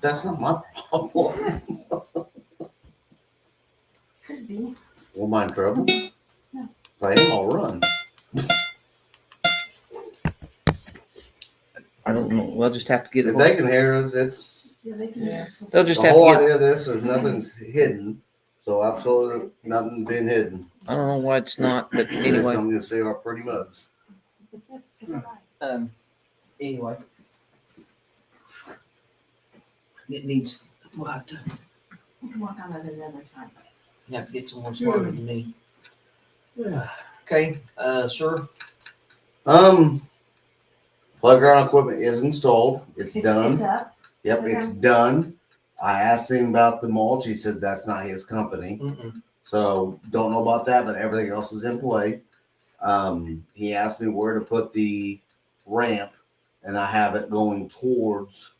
That's not my problem. Could be. Will mind trouble? No. If I am, I'll run. I don't know. We'll just have to get it. If they can hear us, it's Yeah, they can. Yeah. They'll just the have to whole get. idea of this is nothing's hidden. So absolutely nothing's being hidden. I don't know why it's not, but Anyway, anyway. I'm gonna say our pretty mugs. It's all right. Anyway, it needs. We'll have to We can work on it another time. get someone smarter than me. Okay, sir. Playground equipment is installed. It's done. It's up. Yep, it's done. I asked him about the mulch. He said that's not his company. Mm-mm. So don't know about that, but everything else is in play. He asked me where to put the ramp, and I have it going towards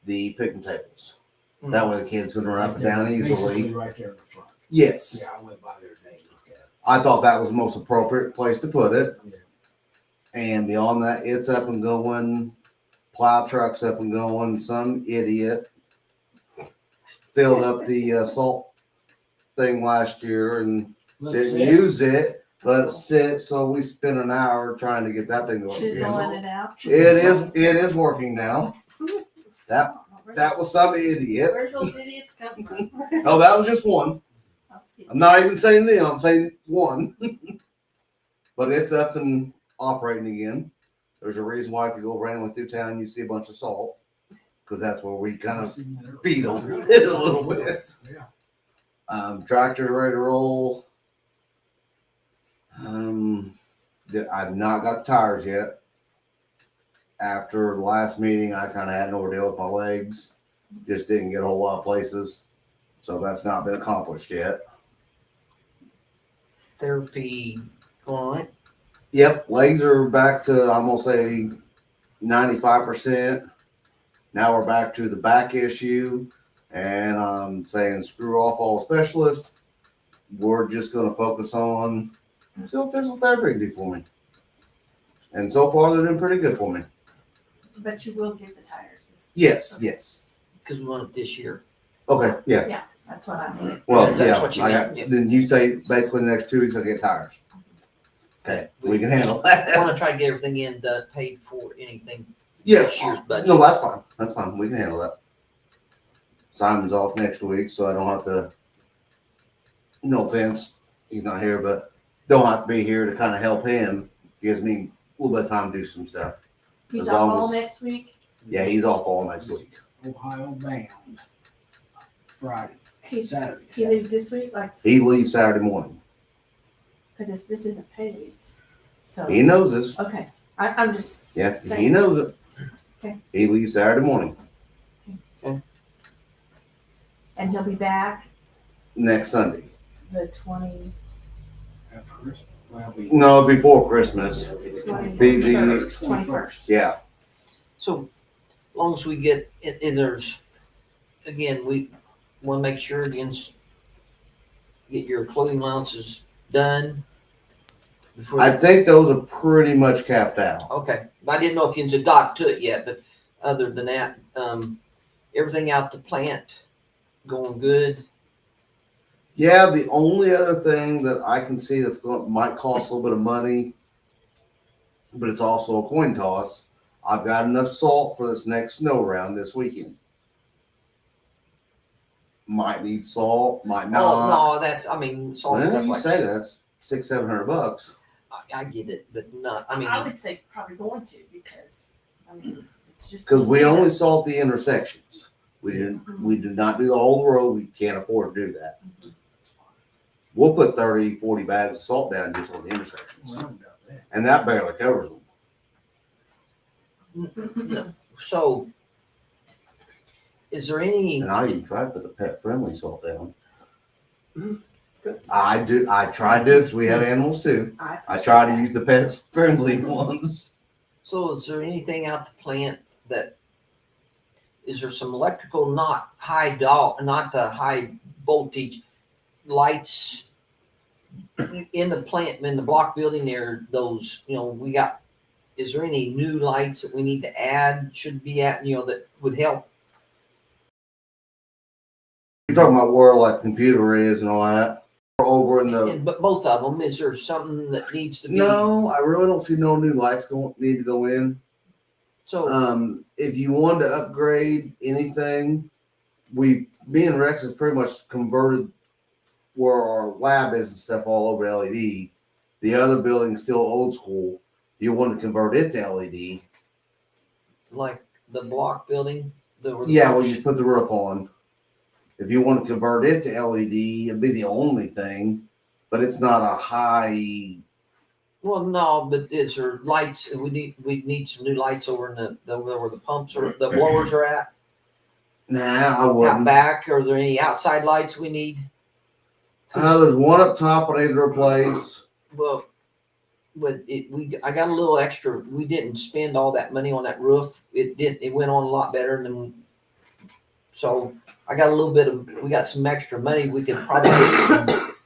the picnic tables. Mm. That way the kids can run up and down easily. Right there in the front. Yes. Yeah, I went by there today and looked at it. I thought that was the most appropriate place to put it. Yeah. And beyond that, it's up and going. Plow truck's up and going. Some idiot filled up the salt thing last year and Let's didn't see. use it. Let it sit. So we spent an hour trying to get that thing to work. Chiseling it out. It is working now. That was some idiot. Where'd those idiots come from? Oh, that was just one. I'm not even saying them. I'm saying one. But it's up and operating again. There's a reason why if you go randomly through town, you see a bunch of salt, because that's where we kind of beat on it a little bit. Yeah. Tractor's ready to roll. I've not got the tires yet. After the last meeting, I kind of had an ordeal with my legs. Just didn't get a whole lot of places. So that's not been accomplished yet. Therapy going on it. Yep, legs are back to, I'm going to say, 95%. Now we're back to the back issue. And I'm saying screw off all specialists. We're just going to focus on see what physical therapy can do for me. And so far, they're doing pretty good for me. But you will get the tires. Yes, yes. Because we want it this year. Okay, yeah. Yeah, that's what I meant. Well, That's yeah. what you I meant, got, yeah. Then you say basically the next 2 weeks I'll get tires. Okay, we can handle I that. want to try to get everything in paid for anything Yeah. this year's budget. No, that's fine. That's fine. We can handle that. Simon's off next week, so I don't have to. No offense, he's not here, but don't have to be here to kind of help him. Gives me a little bit of time to do some stuff. He's As off long all as- next week. Yeah, he's off all next week. Ohio bound. Friday. He's Saturday. he leaves this week, like He leaves Saturday morning. because this isn't paid week. So He knows this. okay, I'm just Yeah, he Thank- knows it. Okay. He leaves Saturday morning. and he'll be back Next Sunday. the 20. After Christmas. Well, No, before Christmas. 21st. Yeah. So, as long as we get, and there's, again, we want to make sure again, get your clothing allowances done. Before I think those are pretty much capped out. okay, I didn't know if you had got to it yet, but other than that, everything out the plant going good. Yeah, the only other thing that I can see that's going might cost a little bit of money, but it's also a coin toss. I've got enough salt for this next snow round this weekend. Might need salt, might not. Oh no, that's I mean, salt Well, stuff you like say that's $600-700. I get it, but not. I mean, I would say probably going to because I mean it's just Because we only salt the intersections. We do not do the whole road. We can't afford to do that. We'll put 30, 40 bags of salt down just on the intersections. well, I don't doubt that. And that barely covers them. no. So, is there any? And I even tried to put the pet friendly salt down. Good. I try to do it because we have animals too. I try to use the pet friendly ones. So, is there anything out the plant that? Is there some electrical, not the high voltage lights in the plant, in the block building there? Those, we got. Is there any new lights that we need to add? Should be at, that would help You're talking about where like computer is and all that. Over in the. But both of them, is there something that needs to be? No, I really don't see no new lights need to go in. So, If you wanted to upgrade anything, me and Rex has pretty much converted where our lab is and stuff all over LED. The other building's still old school. You want to convert it to LED. like the block building? Yeah, well, you just put the roof on. If you want to convert it to LED, it'd be the only thing, but it's not a high. Well, no, but is there lights? We need some new lights over in the where the pumps or the blowers are at. Nah, I Out wouldn't. back, are there any outside lights we need? There's one up top I need to replace. Well, but I got a little extra. We didn't spend all that money on that roof. It went on a lot better than. So I got a little bit of. We got some extra money. We could probably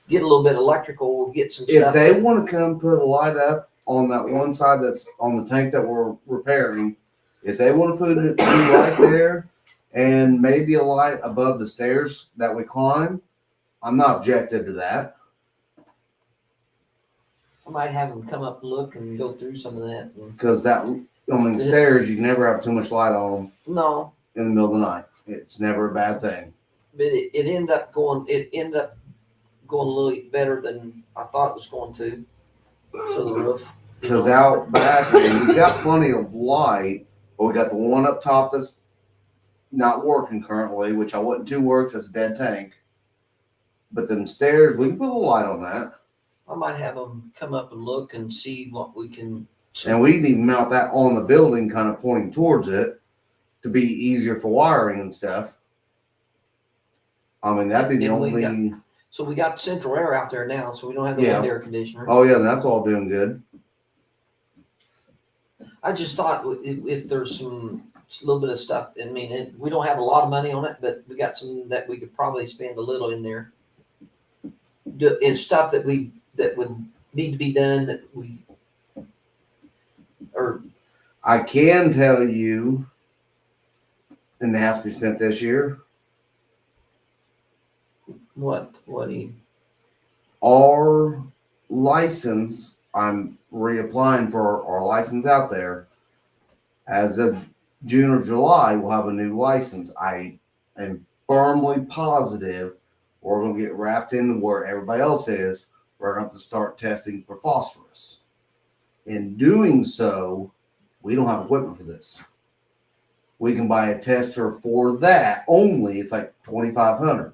get a little bit of electrical. We'll get some If stuff. they want to come put a light up on that one side that's on the tank that we're repairing, if they want to put a new light there and maybe a light above the stairs that we climb, I'm not objective to that. I might have them come up and look and go through some of that. Because stairs, you can never have too much light on them No, in the middle of the night. It's never a bad thing. but it ended up going. It ended up going a little better than I thought it was going to. So the roof. Because out back, we got plenty of light, but we got the one up top that's not working currently, which I wouldn't do work. That's a dead tank. But them stairs, we can put a light on that. I might have them come up and look and see what we can. And we can even mount that on the building, kind of pointing towards it to be easier for wiring and stuff. I mean, that'd be the And we only. So we got central air out there now, so we don't have the Yeah. wind air conditioner. Oh, yeah, that's all doing good. I just thought if there's a little bit of stuff, I mean, we don't have a lot of money on it, but we got some that we could probably spend a little in there. It's stuff that would need to be done that or I can tell you, and it has to be spent this year, what do you? our license, I'm reapplying for our license out there. As of June or July, we'll have a new license. I am firmly positive we're going to get wrapped into where everybody else is. We're going to have to start testing for phosphorus. In doing so, we don't have equipment for this. We can buy a tester for that only. It's like $2,500.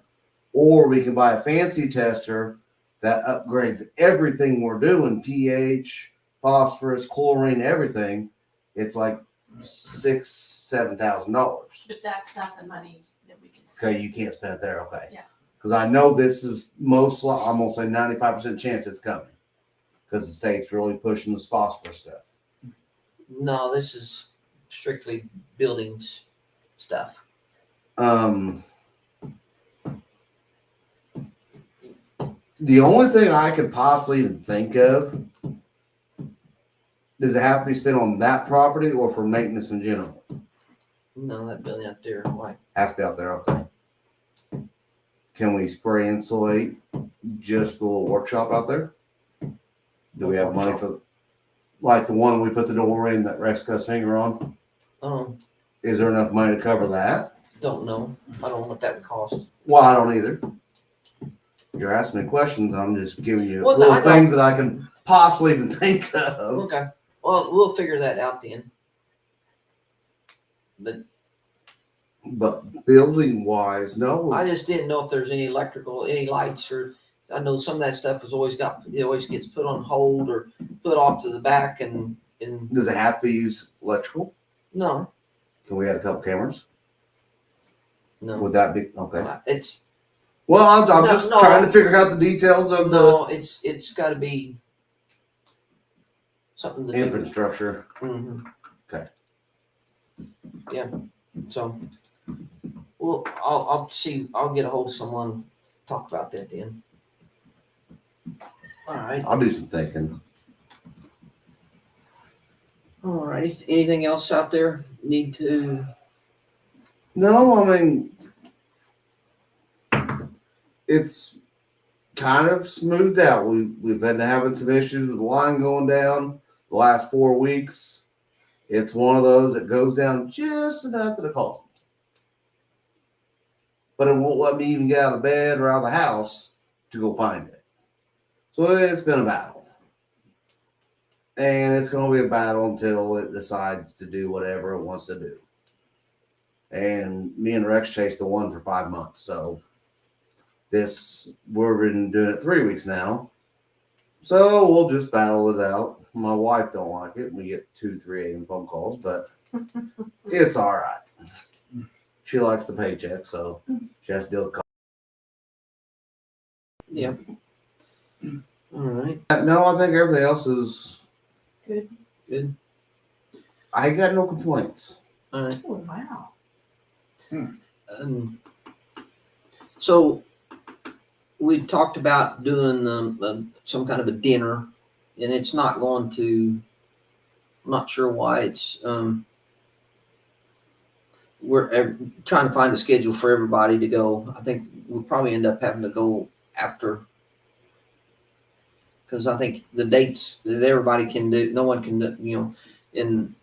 Or we can buy a fancy tester that upgrades everything we're doing, pH, phosphorus, chlorine, everything. It's like $6,000-$7,000. But that's not the money that we can spend. Okay, you can't spend it there. Okay. Yeah. Because I know this is I'm gonna say 95% chance it's coming. Because the state's really pushing this phosphorus stuff. No, this is strictly buildings stuff. The only thing I could possibly even think of, does it have to be spent on that property or for maintenance in general? No, that building out there, why? Has to be out there, okay. Can we spray insulate just the little workshop out there? Do we have money for, like the one we put the door in that Rex got his finger on? Is there enough money to cover that? Don't know. I don't know what that would cost. Well, I don't either. You're asking me questions, and I'm just giving you Well, little I know. things that I can possibly even think of. Okay. Well, we'll figure that out then. But building wise, no. I just didn't know if there's any any lights, or I know some of that stuff it always gets put on hold or put off to the back and Does it have to use electrical? no. Can we add a couple cameras? No. Would that be okay? It's Well, I'm No, just no. trying to figure out the details of no, it's got to be something to the do. infrastructure. Mm-hmm. Okay. Yeah. So, well, I'll see. I'll get a hold of someone to talk about that then. All right. I'll do some thinking. All righty. Anything else out there need to? No, I mean, it's kind of smoothed out. We've been having some issues with the line going down the last 4 weeks. It's one of those that goes down just enough that it calls me. But it won't let me even get out of bed or out of the house to go find it. So it's been a battle. And it's going to be a battle until it decides to do whatever it wants to do. And me and Rex chased the one for 5 months. So we've been doing it 3 weeks now. So we'll just battle it out. My wife don't like it. We get 2, 3 a.m. phone calls, but it's all right. She likes the paycheck, so she has to deal with. Yeah. All right. No, I think everything else is Good. Good. I got no complaints. All right. Oh, wow. So we talked about doing some kind of a dinner, and it's not going to. I'm not sure why it's. We're trying to find a schedule for everybody to go. I think we'll probably end up having to go after, because I think the dates that everybody can do, no one can do, and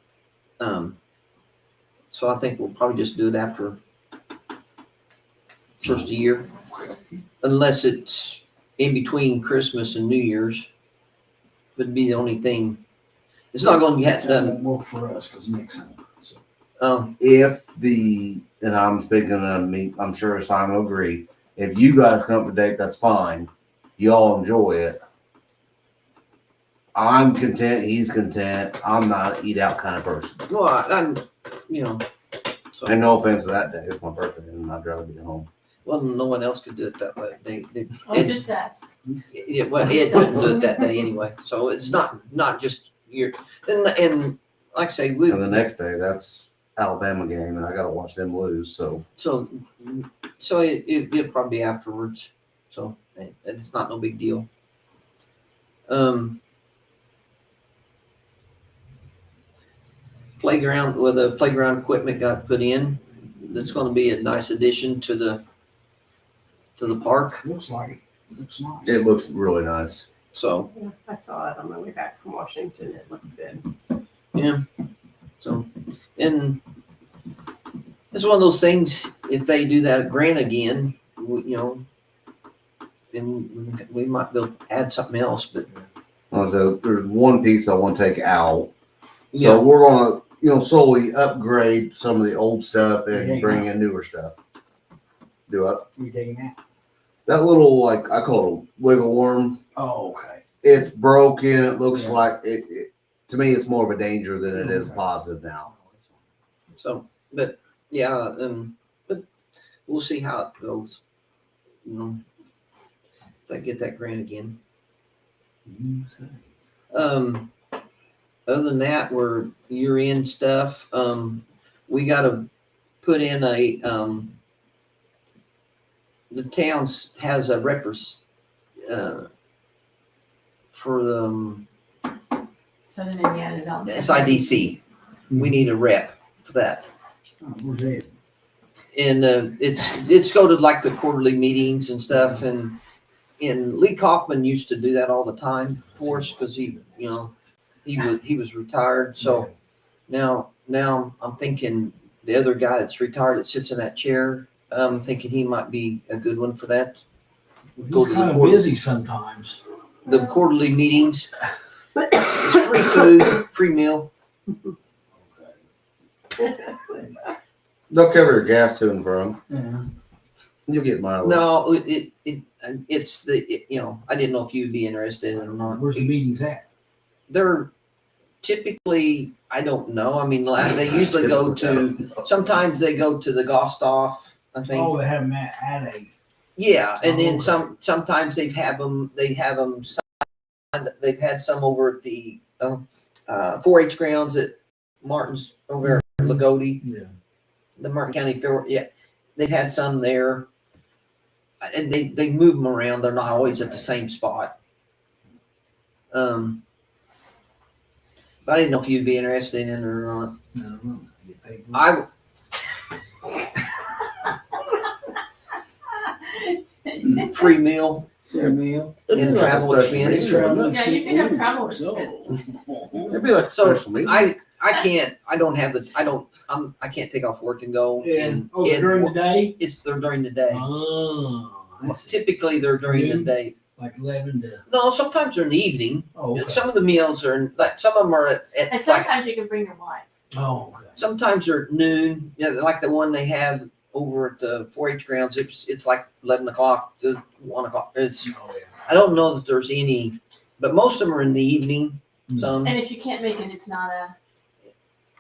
so I think we'll probably just do it after first of the year, unless it's in between Christmas and New Year's. Would be the only thing. It's not going to get That done. won't work for us because Nick's home. So. And I'm speaking of me, I'm sure Simon will agree. If you guys come up with a date, that's fine. Y'all enjoy it. I'm content. He's content. I'm not an eat out kind of person. Well, I'm, so, And no offense to that day. It's my birthday, and I'd rather be at home. well, no one else could do it that way. Oh, just us. Yeah, well, it doesn't do it that day anyway. So it's not just your and like I say, And the next day, that's Alabama game, and I got to watch them lose. So it'll probably be afterwards. So it's not no big deal. Playground, well, the playground equipment got put in. That's going to be a nice addition to the park. Looks like it. Looks nice. it looks really nice. So Yeah, I saw it on my way back from Washington. It looked good. so and it's one of those things. If they do that grant again, then we might be able to add something else. But So there's one piece I want to take out. So yeah, we're going to, slowly upgrade some of the old stuff and Yeah. bring in newer stuff. Do it. We taking that? That little, like, I call it a wiggle worm. Oh, okay. It's broken. It looks Yeah. like it. To me, it's more of a danger than it is Okay. positive now. so but yeah, but we'll see how it goes. If I get that grant again. Other than that, we're year-end stuff. We got to put in the towns has a for the Southern Indiana Development. SIDC. We need a rep for that. Oh, where's that? And it's go to like the quarterly meetings and stuff. And Lee Kaufman used to do that all the time for us because he was retired. So now I'm thinking the other guy that's retired that sits in that chair, I'm thinking he might be a good one for that. Go He's to the kind of court. busy sometimes. The quarterly meetings, it's free food, free meal. They'll cover your gas to and from. Yeah. You'll get mileage. No, it's I didn't know if you'd be interested in it or not. Where's the meetings at? They're typically, I don't know. I mean, they usually go to, sometimes they go to the Gostoff, I think. Oh, they have them at a. Yeah, and then Oh, sometimes they've had them had some over at the 4-H grounds at Martin's over at Lagodi, Yeah. the Martin County Fair. Yeah, they've had some there, and they move them around. They're not always at the same spot. But I didn't know if you'd be interested in it or not. No. Get paid for it. I free meal Fair meal. It'd be and like a travel special expense. meeting, wouldn't Yeah, you can have travel So- expense. It'd be like a So special meeting. I can't, I don't have the, I can't take off work and go. Yeah. And, Oh, during the day? they're during the day. Oh, I see. Typically, they're during the Noon? day. Like 11 to, No, sometimes they're in the evening. oh, okay. Some of the meals are, like, some of them are at And like, sometimes you can bring your wife. Oh, okay. sometimes they're at noon. Yeah, like the one they have over at the 4-H grounds. It's like 11 o'clock to 1 o'clock. It's, Oh, yeah. I don't know that there's any, but most of them are in the evening. Some, And if you can't make it,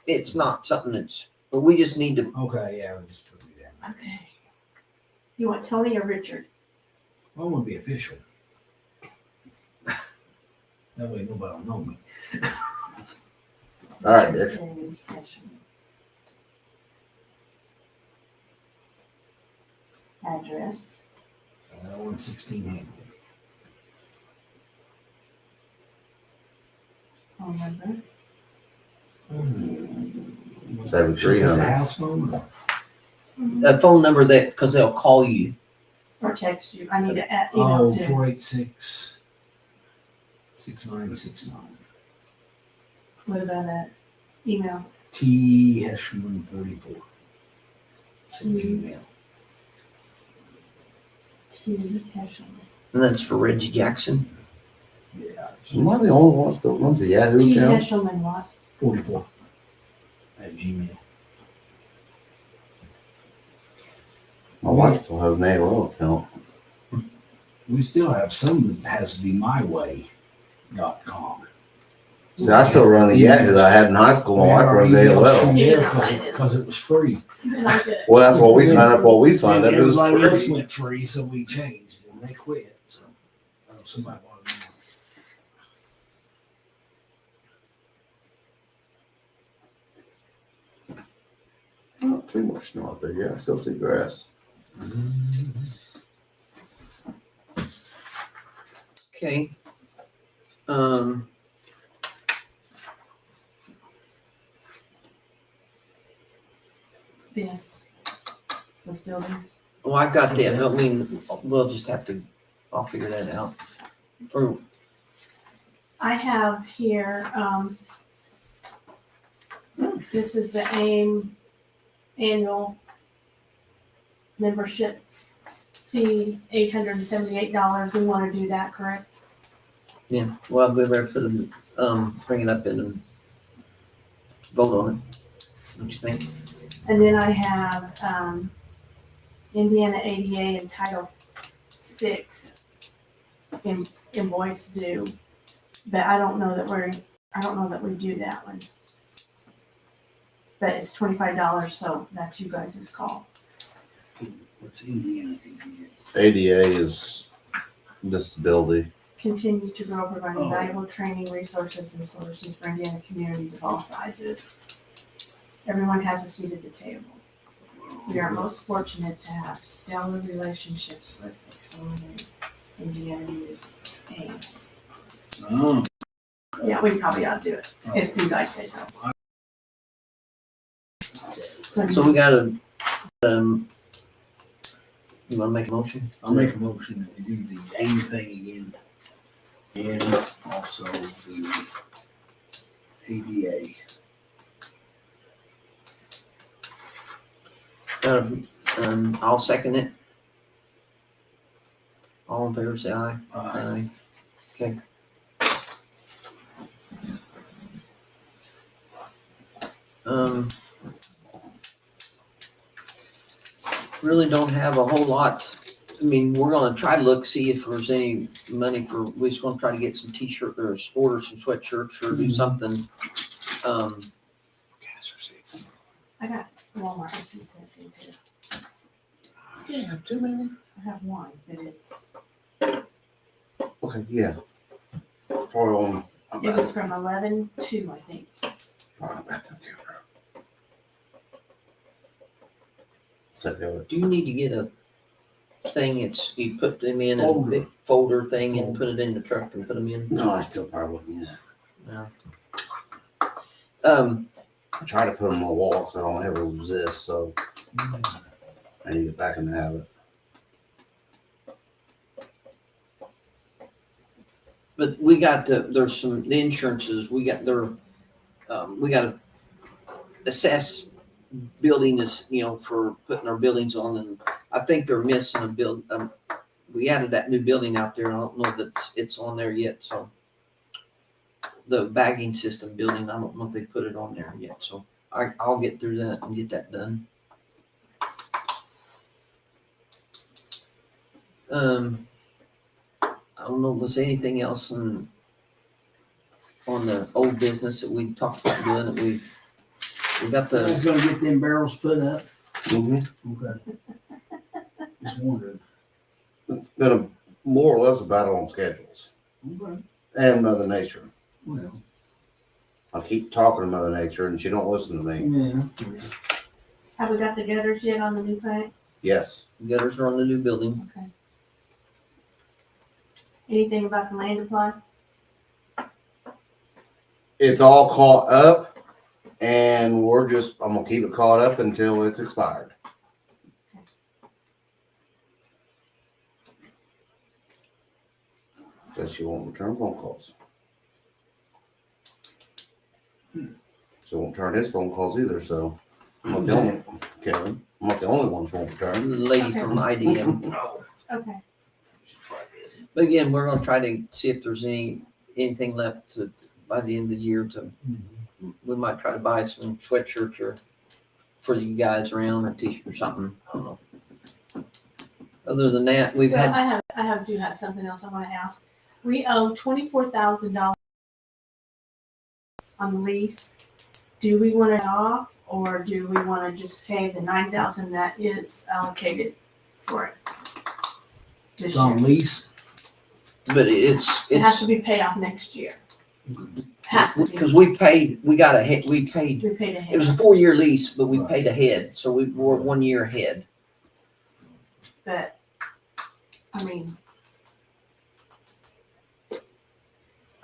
it's not something that's, but we just need to, Okay, yeah, we'll just put me down. okay. You want Tony or Richard? I want to be official. That way nobody will know me. All right, Dick. Address. 116 Hampton. Phone number. 7300. The house phone? a phone number that, because they'll call you. Or text you. I need to Oh, email too. 486 6969. What about that? Email. T. Heschman 44. So T. Gmail. T. Heschel. And that's for Reggie Jackson. Yeah. Am I the only one still runs a Yahoo T. account? Heschelman what? 44 at Gmail. My wife still has an AOL account. We still have some that has the myway.com. See, I still run the Yahoo that I had in high school. My wife runs AOL. You can sign this. Because it was free. And I did. Well, that's what we signed up for. We signed up. It was Everybody else free. went free, so we changed and they quit. So somebody bought it. Not too much snow out there. Yeah, I still see grass. Okay. This. Those buildings. Well, I've got that. I mean, we'll just have to, I'll figure that out. Or, I have here, this is the AIM annual membership fee, $878. We want to do that, correct? yeah, well, we're ready for them, bring it up and vote on it. What you think? And then I have, Indiana ADA and Title VI invoice due. But I don't know that we do that one. But it's $25, so that's you guys' call. What's Indiana? ADA is disability. Continue to grow, providing Oh. valuable training, resources, and solutions for Indiana communities of all sizes. Everyone has a seat at the table. We are most fortunate to have stellar relationships with excellent Indiana municipals. AIM. Oh. Yeah, we probably ought to do it, if you guys say so. So we gotta, you wanna make a motion? I'll make a motion that we do the AIM thing again. And also the ADA. I'll second it. All in favor, say aye. Uh, Okay. Really don't have a whole lot. I mean, we're gonna try to look, see if there's any money for, we're just gonna try to get some t-shirt or order some sweatshirts or do something. Gas receipts. I got Walmart receipts in this thing too. Yeah, have too many. I have one, but it's, Okay, yeah. For on. it was from 11/2, I think. Is that the other? Do you need to get a thing, it's, you put them in a Folder. big folder thing and put it in the truck and put them in? No, I still probably use it. No. I try to put them on the wall so I don't ever lose this, so I need to get back in the habit. But we got there's the insurances, we got we gotta assess building this, for putting our buildings on, and I think they're missing a build, we added that new building out there, and I don't know that it's on there yet, so. The bagging system building, I don't know if they put it on there yet, so I'll get through that and get that done. I don't know, was there anything else on the old business that we talked about doing that we got I was the, gonna get them barrels put up. Mm-hmm. Okay. Just wondering. It's been more or less a battle on schedules Okay. and Mother Nature. Well, I keep talking to Mother Nature and she don't listen to me. yeah. Have we got the gutters yet on the new plant? Yes. gutters are on the new building. Okay. Anything about the land apply? It's all caught up and I'm gonna keep it caught up until it's expired. Because she won't return phone calls. She won't return his phone calls either, so I'm not the only, Kevin, I'm not the only one she won't The return. lady from IDM. Oh, Okay. she's probably busy. But again, we're gonna try to see if there's anything left by the end of the year we might try to buy some sweatshirts or for you guys around, a t-shirt or something. I don't know. Other than that, we've Well, had, do have something else I want to ask. We owe $24,000 on the lease. Do we want it off, or do we want to just pay the $9,000 that is allocated for it this It's on year? lease. but it's, It has to be paid off next year. Has to be. because we paid We paid it ahead. was a 4-year lease, but we Right. paid ahead, so we were 1 year ahead. But, I mean,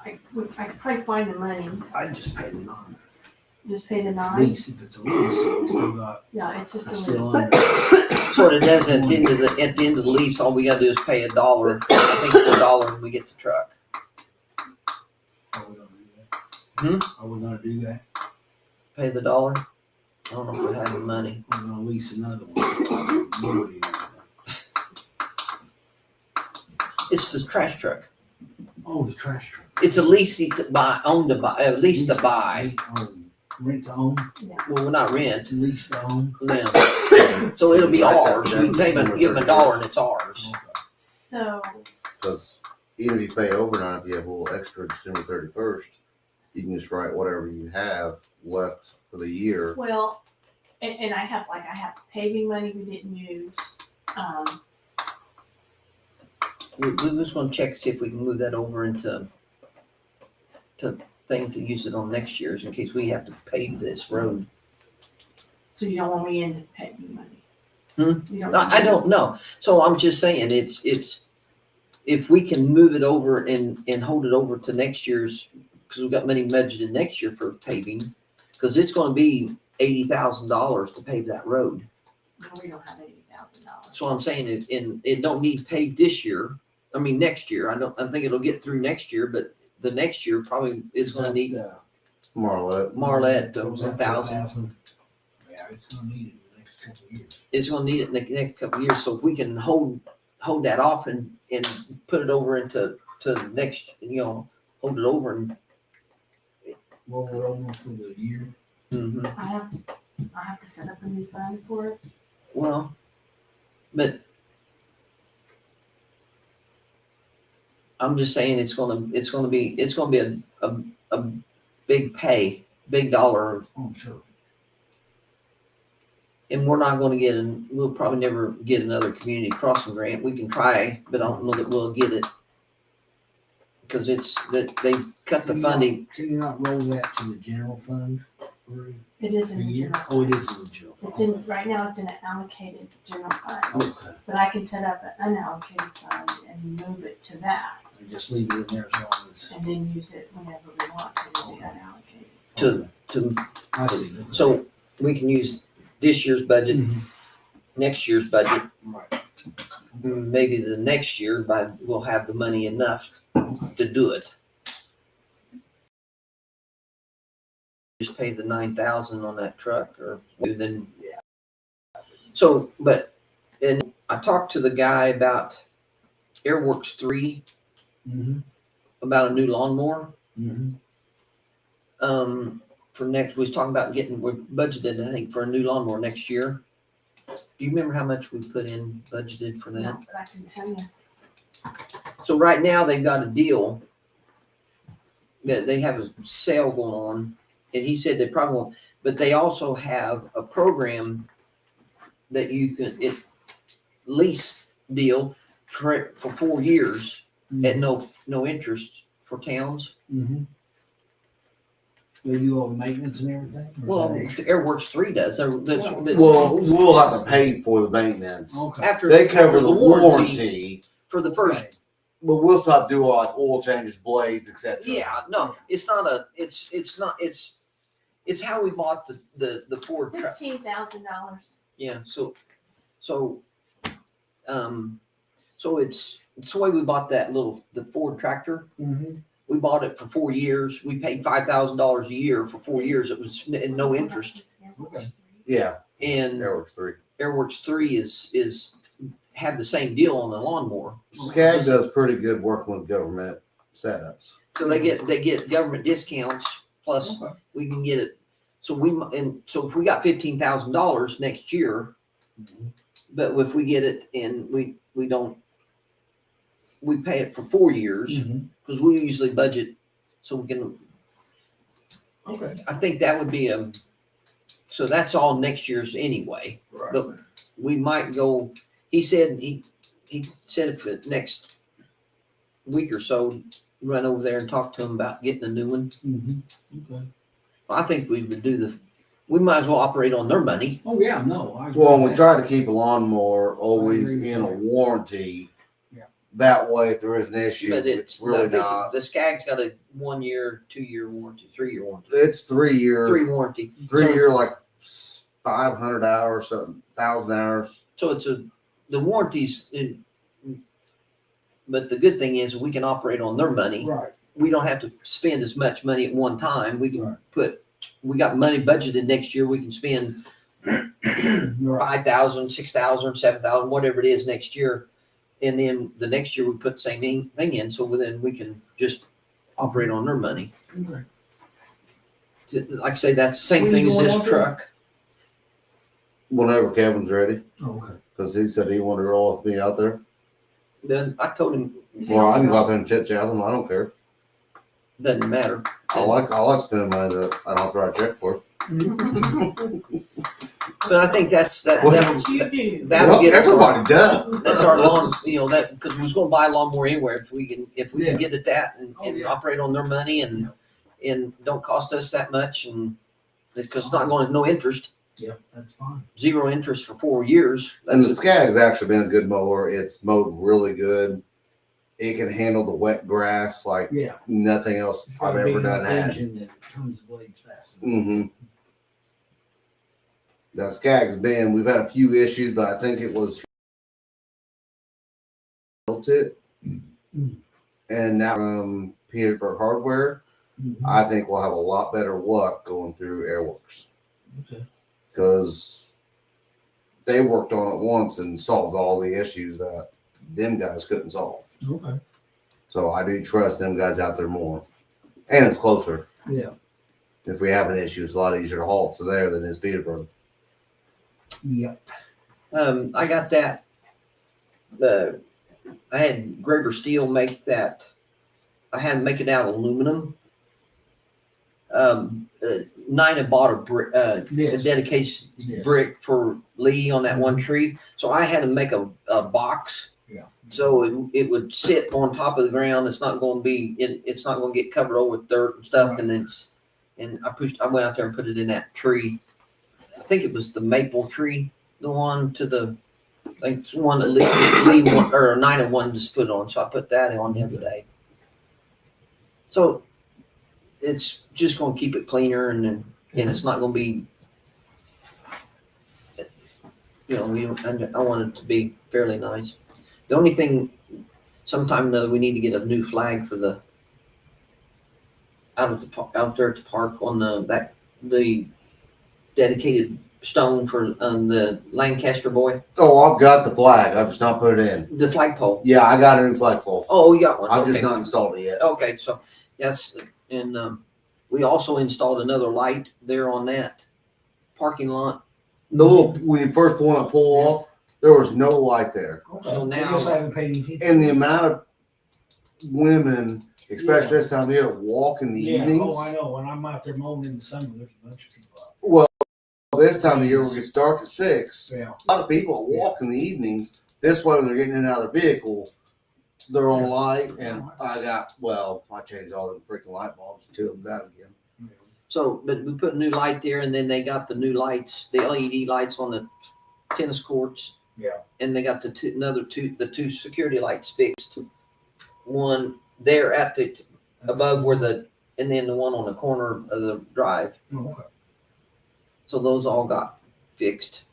I could probably find the money, I just paid it on just pay the $9. lease. If it's a lease, we still got, Yeah, it's just it's a still lease. on. So what it does at the end of the lease, all we gotta do is pay $1. I think it's $1 and we get the truck. Are we gonna do that? Are we gonna do that? Pay the $1. I don't know if we have the money. We're gonna lease another one. Nobody knows that. It's the trash truck. Oh, the trash truck. It's a lease to buy, lease to buy. Oh, rent to own, Well, we're not rent. lease to own. No. So it'll be ours. We pay them, give them $1 and it's ours. Okay. So, Because even if you pay overnight, if you have a little extra December 31st, you can just write whatever you have left for the year. well, and I have paving money we didn't use. We're just gonna check, see if we can move that over into thing to use it on next year's in case we have to pave this road. So you don't want me into paving money? You don't No, want I me- don't know. So I'm just saying, it's, if we can move it over and hold it over to next year's, because we've got money budgeted next year for paving, because it's gonna be $80,000 to pave that road. No, we don't have $80,000. That's what I'm saying, it don't need paved this year, next year. I think it'll get through next year, but the next year probably is gonna need Marlette. Marlette, Goes up 1,000. Yeah, it's gonna need it in the next couple of years. It's gonna need it in the next couple of years, so if we can hold that off and put it over into next, hold it over and. Roll it over for the year. I have to set up a new fund for it. Well, but I'm just saying it's gonna be a big dollar, Oh, sure. and we're not gonna we'll probably never get another community crossing grant. We can try, but I don't know that we'll get it. Because they cut the funding. Can you not roll that to the general fund for It is a in the year? general. Oh, it is in the general fund. It's in, right now it's in an allocated general fund, Okay, but I can set up an unallocated fund and move it to that and just leave it in there as long as. and then use it whenever we want to use it unallocated. to I see. so we can use this year's budget, Mhm. next year's budget, Right. maybe the next year, but we'll have the money enough to do it. Just pay the 9,000 on that truck, or then. So, and I talked to the guy about Airworks 3, Mm-hmm. about a new lawnmower. Mm-hmm. For next, we was talking about we're budgeted, I think, for a new lawnmower next year. Do you remember how much we put in budgeted for that? No, but I can tell you. So right now they've got a deal that they have a sale going on, and he said they probably won't, but they also have a program that you can lease deal for 4 years at no interest for towns. Mm-hmm. They do all the maintenance and everything? Well, the Airworks 3 does. That's Well, we'll have to pay for the maintenance. Okay. after They cover after the warranty, for the first. Right. but we'll stop doing like oil changes, blades, etc. Yeah, no, it's not a. It's not. It's how we bought the Ford truck. $15,000. Yeah. So it's the way we bought the Ford tractor. Mm-hmm. We bought it for 4 years. We paid $5,000 a year for 4 years. It was no interest. Okay. Yeah, And Airworks 3. Airworks 3 is have the same deal on the lawnmower. SCAG does pretty good working with government setups. So they get government discounts, plus Okay. we can get it. So if we got $15,000 next year, Mm-hmm. but if we get it and we pay it for 4 years, Mm-hmm. because we usually budget so we can. Okay. I think that would be so that's all next year's anyway. Right. But we might go. He said he said if the next week or so, run over there and talk to him about getting a new one. Mm-hmm. Okay. I think we would do we might as well operate on their money. Oh, yeah, no. I agree Well, with we that. try to keep a lawnmower always I agree with in a that. warranty. Yeah. That way, if there is an issue, But it's really I think not. The SCAG's got a 1 year, 2 year warranty, 3 year warranty, It's 3 year, 3 warranty. 3 year, like 500 hours, 1,000 hours. So it's the warranties. But the good thing is we can operate on their money. Right. We don't have to spend as much money at one time. We can Right. we got money budgeted next year. We can spend Right. 5,000, 6,000, 7,000, whatever it is next year. And then the next year we put the same thing in. So then we can just operate on their money. Okay. Like I say, that's the same When thing you as going this out there? truck. Whenever Kevin's ready, Okay. because he said he wanted to roll with me out there. Then I told him Well, I can go out there and chit chat with him. I don't care. doesn't matter. I like spending money that I don't have to write a check for. But I think that's Well, What you do. that'll Well, get us everybody does. That's our lawn, that because we're going to buy a lawnmower anywhere if we can Yeah. get at that and Oh, yeah. operate on their money and don't cost us that much and because it's not going to no interest, Yeah, that's fine. 0 interest for 4 years. And the Skag's actually been a good mower. It's mowed really good. It can handle the wet grass like Yeah. nothing else It's I've got a big ever done enough had. engine that turns the blades fast. Mm-hmm. That Skag's been, we've had a few issues, but I think it was built it. Mm. And now from Petersburg Hardware, Mhm. I think we'll have a lot better luck going through Airworks Okay. because they worked on it once and solved all the issues that them guys couldn't solve. Okay. So I do trust them guys out there more. And it's closer. Yeah. If we have an issue, it's a lot easier to haul to there than it is Petersburg. Yep. I got that. I had Graber Steel make that. I had to make it out of aluminum. Nina bought a Yes. dedication Yes. brick for Lee on that one tree. So I had to make a box. Yeah. So it would sit on top of the ground. It's not going to be, it's not going to get covered over with dirt and stuff. Right. And I went out there and put it in that tree. I think it was the maple tree, the one to the, I think it's one that Lee or Nina wanted to put on. So I put that on the other day. So it's just going to keep it cleaner and it's not going to be, I want it to be fairly nice. The only thing, sometime we need to get a new flag for the out there at the park on the dedicated stone for the Lancaster boy, Oh, I've got the flag. I've just not put it in. the flagpole. Yeah, I got a new flagpole. Oh, you got one. I've Okay. just not installed it yet. Okay, so yes, and we also installed another light there on that parking lot. The little, when you first pull that pole off, there was no light there. Okay. So I now- guess I haven't paid any attention. And the amount of women, especially this time of year, that walk in the evenings. Oh, I know. When I'm out there mowing in the summer, there's a bunch of people out. Well, this time of the year when it gets dark at 6, Yeah. a lot of people walk in the evenings. This way, when they're getting in and out of their vehicle, they're on light. And I changed all the freaking light bulbs to them that again. So, but we put a new light there, and then they got the new lights, the LED lights on the tennis courts. Yeah. And they got the two security lights fixed. One there at the above and then the one on the corner of the drive. Oh, okay. So those all got fixed.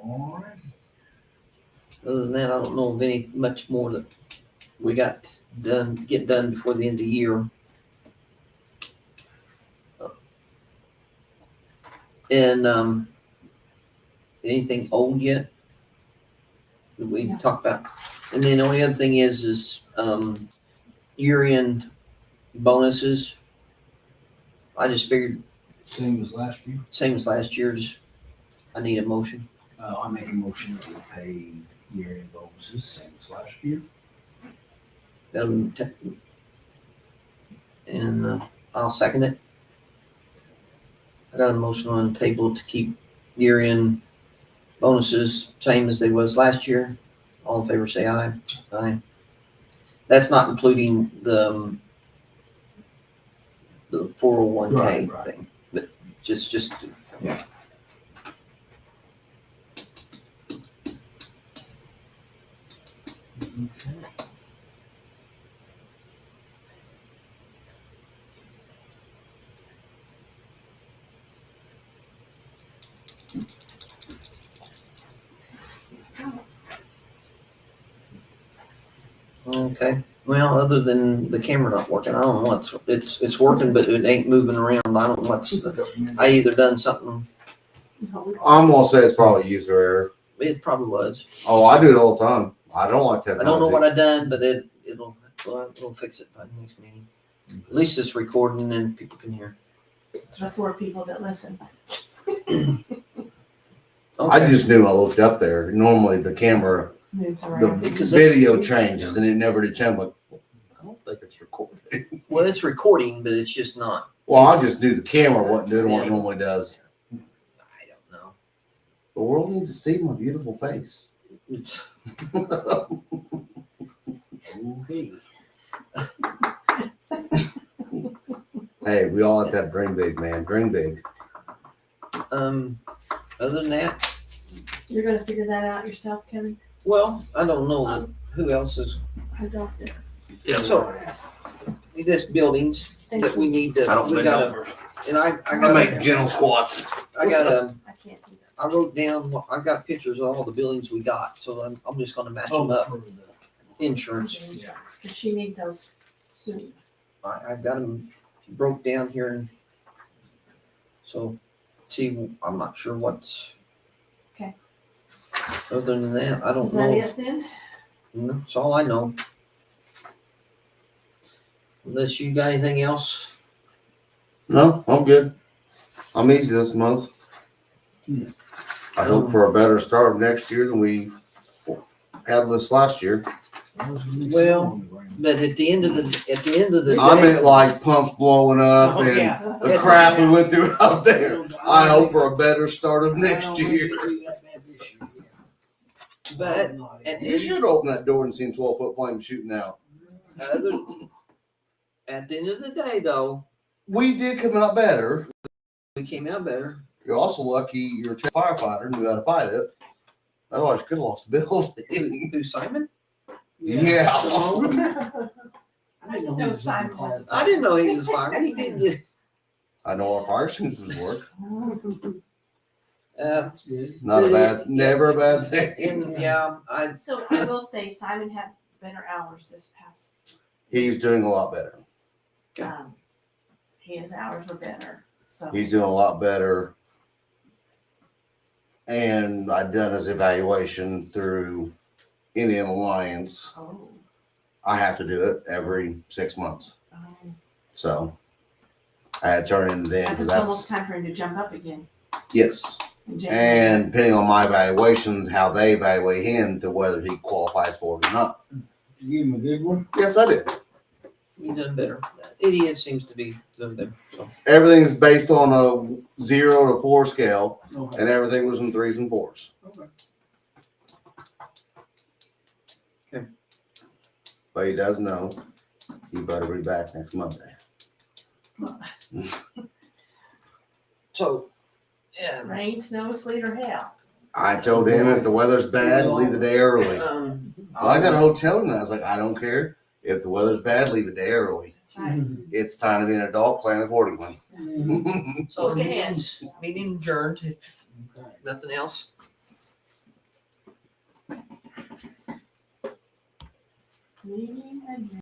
All right. Other than that, I don't know of much more that we get done before the end of the year. And anything old yet that we No. talked about? And then the only other thing is year-end bonuses. I just figured Same as last year. same as last year's. I need a motion. I make a motion that we pay year-end bonuses, same as last year. And I'll second it. I got a motion on the table to keep year-end bonuses same as they was last year. All in favor, say aye. Aye. That's not including the 401k Right. thing, but just Yeah. Okay. okay. Well, other than the camera not working, I don't know what's it's working, but it ain't moving around. I don't know what's I either done something. I'm gonna say it's probably user error. It probably was. Oh, I do it all the time. I don't like I technology. don't know what I done, but it'll fix it by the next meeting. At least it's recording and people can hear. The 4 people that listen. I Okay. just knew when I looked up there. Normally the camera, Moves the around. Because video changes, and it never did change. I'm like, I don't think it's recording. Well, it's recording, but it's just not. Well, I just knew the camera wasn't doing what it normally does. I don't know. The world needs to see my beautiful face. It's, Okay. Hey, we all have to have dream big, man. Dream big. other than that, You're gonna figure that out yourself, Kevin? well, I don't know who else is. I don't. So this buildings Thank that we you. need to. we gotta, and I I make gentle squats. I got I can't do that. I wrote down. I got pictures of all the buildings we got, so I'm just gonna match them up. For the Insurance. Because she needs those soon. I've got them broke down here, and so see, I'm not sure what's. Okay. Other than that, I don't Is that know. it then? No, that's all I know. Unless you got anything else. No, I'm good. I'm easy this month. I hope for a better start of next year than we had this last year. Well, but at the end of the day, I meant like pumps blowing up Oh, and yeah. the crap we went through out there. I hope for a better start of next year. but at You the, should open that door and see 12-foot flame shooting out. at the end of the day, though, We did come out better. we came out better. You're also lucky you're a firefighter knew how to fight it. Otherwise, you could have lost the building. Who, Simon? Yeah. I didn't know Simon was. I didn't know he was fired. He didn't get. I know our fire extinguishers work. That's good. Not a bad, never a bad thing. And yeah, So I will say Simon had better hours this past, He's doing a lot better. Okay. his hours were better, so. He's doing a lot better. And I've done his evaluation through Indian Alliance. Oh, I have to do it every 6 months. oh. So I had to turn it in then because It's almost that's, time for him to jump up again. yes. in January. And depending on my evaluations, how they evaluate him to whether he qualifies for it or not. You give him a good one? Yes, I did. he's done better. That idiot seems to be doing better. So Everything's based on a 0 to 4 scale, Okay. and everything was in 3s and 4s. Okay. But he does know he better be back next Monday. so yeah. Rain, snow, sleet, or hail. I told him if the weather's bad, leave the day early. Well, I got a hotel tonight. I was like, I don't care. If the weather's bad, leave the day early. That's right. It's time to be an adult, plan accordingly. So Look ahead. meeting adjourned. If Okay. nothing else. Meeting adjourned.